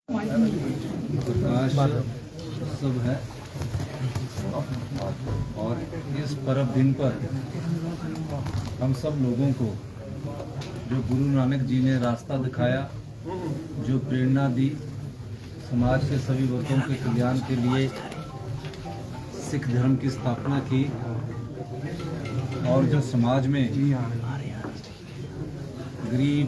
प्रकाश उत्सव है और इस पर्व दिन पर हम सब लोगों को जो गुरु नानक जी ने रास्ता दिखाया, जो प्रेरणा दी, समाज के सभी वर्गों के कल्याण के लिए सिख धर्म की स्थापना की और जो समाज में गरीब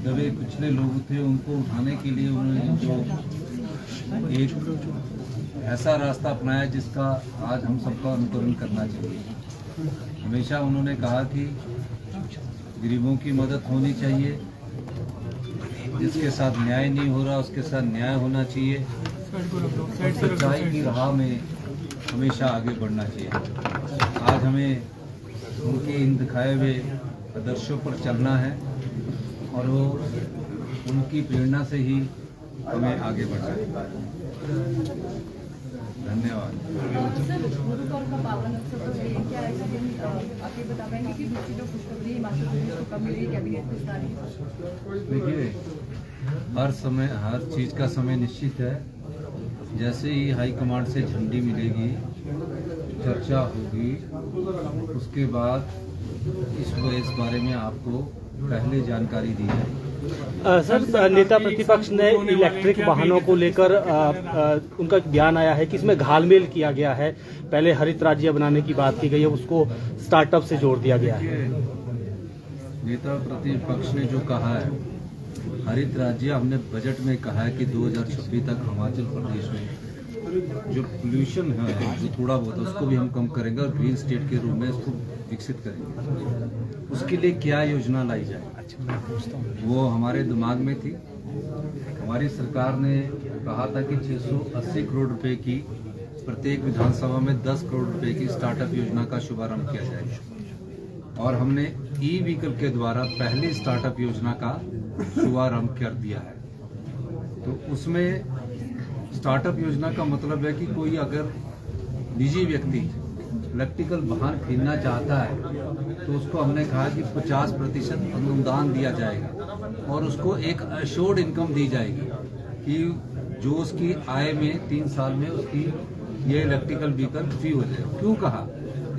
दबे कुचले लोग थे उनको उठाने के लिए उन्होंने जो एक ऐसा रास्ता अपनाया जिसका आज हम सबका अनुकरण करना चाहिए। हमेशा उन्होंने कहा कि गरीबों की मदद होनी चाहिए, जिसके साथ न्याय नहीं हो रहा उसके साथ न्याय होना चाहिए, सच्चाई की राह में हमेशा आगे बढ़ना चाहिए। आज हमें उनके इन दिखाए हुए आदर्शों पर चलना है और वो उनकी प्रेरणा से ही हमें आगे बढ़ना है। धन्यवाद। सर, गुरु पर्व का पावन उत्सव तो है, क्या ऐसा दिन आप ये बता पाएंगे कि दूसरी जो खुशखबरी हिमाचल प्रदेश को कब मिलेगी, कैबिनेट में तारीख? देखिए, हर समय हर चीज़ का समय निश्चित है। जैसे ही हाई कमांड से झंडी मिलेगी, चर्चा होगी, उसके बाद इस बारे में आपको पहले जानकारी दी है। सर, नेता प्रतिपक्ष ने इलेक्ट्रिक वाहनों को लेकर उनका बयान आया है कि इसमें घालमेल किया गया है। पहले हरित राज्य बनाने की बात की गई है, उसको स्टार्टअप से जोड़ दिया गया है। नेता प्रतिपक्ष ने जो कहा है, हरित राज्य हमने बजट में कहा है कि 2026 तक हिमाचल प्रदेश में जो पोल्यूशन है जो थोड़ा बहुत उसको भी हम कम करेंगे और ग्रीन स्टेट के रूप में इसको विकसित करेंगे। उसके लिए क्या योजना लाई जाए वो हमारे दिमाग में थी। हमारी सरकार ने कहा था कि 680 करोड़ रुपए की प्रत्येक विधानसभा में 10 करोड़ रुपए की स्टार्टअप योजना का शुभारंभ किया जाएगा और हमने ई व्हीकल के द्वारा पहली स्टार्टअप योजना का शुभारंभ कर दिया है। तो उसमें स्टार्टअप योजना का मतलब है कि कोई अगर निजी व्यक्ति इलेक्ट्रिकल वाहन खरीदना चाहता है तो उसको हमने कहा कि 50% अनुदान दिया जाएगा और उसको एक अश्योर्ड इनकम दी जाएगी कि जो उसकी आय में 3 साल में उसकी ये इलेक्ट्रिकल व्हीकल फ्री हो जाए। क्यों कहा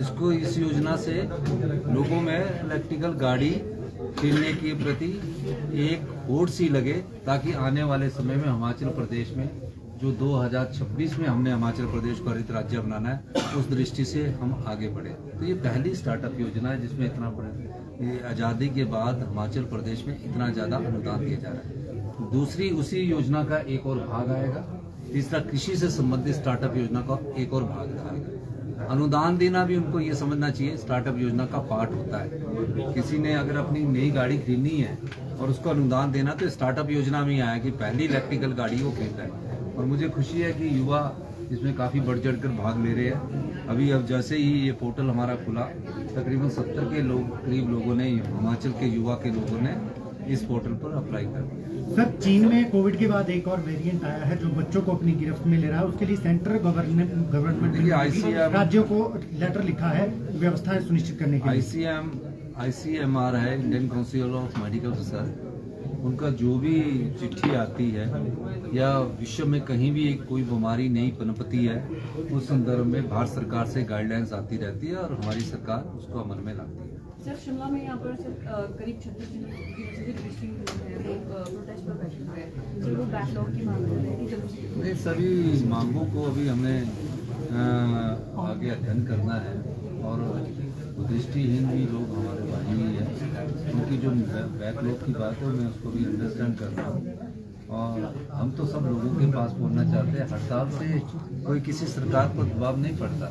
इसको? इस योजना से लोगों में इलेक्ट्रिकल गाड़ी खरीदने के प्रति एक होड़ सी लगे, ताकि आने वाले समय में हिमाचल प्रदेश में जो 2026 में हमने हिमाचल प्रदेश को हरित राज्य बनाना है, उस दृष्टि से हम आगे बढ़े। तो ये पहली स्टार्टअप योजना है जिसमें इतना बड़ा आज़ादी के बाद हिमाचल प्रदेश में इतना ज़्यादा अनुदान दिया जा रहा है। दूसरी उसी योजना का एक और भाग आएगा। तीसरा कृषि से संबंधित स्टार्टअप योजना का एक और भाग आएगा। अनुदान देना भी उनको ये समझना चाहिए स्टार्टअप योजना का पार्ट होता है। किसी ने अगर अपनी नई गाड़ी खरीदनी है और उसको अनुदान देना तो स्टार्टअप योजना में आया कि पहली इलेक्ट्रिकल गाड़ी वो खरीद रहा है। और मुझे खुशी है कि युवा इसमें काफ़ी बढ़ चढ़ कर भाग ले रहे हैं। अब जैसे ही ये पोर्टल हमारा खुला, तकरीबन 70 के करीब लोगों ने, हिमाचल के युवा के लोगों ने इस पोर्टल पर अप्लाई कर दिया। सर, चीन में कोविड के बाद एक और वेरिएंट आया है जो बच्चों को अपनी गिरफ्त में ले रहा है। उसके लिए सेंट्रल गवर्नमेंट ने राज्यों को लेटर लिखा है व्यवस्थाएं सुनिश्चित करने के लिए। ICMR है, Indian council of medical research, उनका जो भी चिट्ठी आती है या विश्व में कहीं भी कोई बीमारी नहीं पनपती है, उस संदर्भ में भारत सरकार से गाइडलाइंस आती रहती है और हमारी सरकार उसको अमल में लाती है। सर, शिमला में यहाँ पर सर करीब 36 प्रोटेस्ट पर बैठे हुए हैं। सर, वो बैकलॉग की मांग कर रहे हैं कि जब ये सभी मांगों को अभी हमने आगे अध्ययन करना है और दृष्टिहीन भी लोग हमारे भाई ही हैं। उनकी जो बैकलॉग की बात है मैं उसको भी अंडरस्टैंड कर रहा हूँ और हम तो सब लोगों के पास पहुंचना चाहते हैं। हड़ताल से कोई किसी सरकार पर दबाव नहीं पड़ता।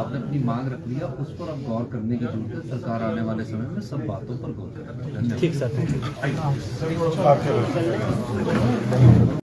आपने अपनी मांग रख लिया, उस पर अब गौर करने की जरूरत है। सरकार आने वाले समय में सब बातों पर गौर करेगी। ठीक सर।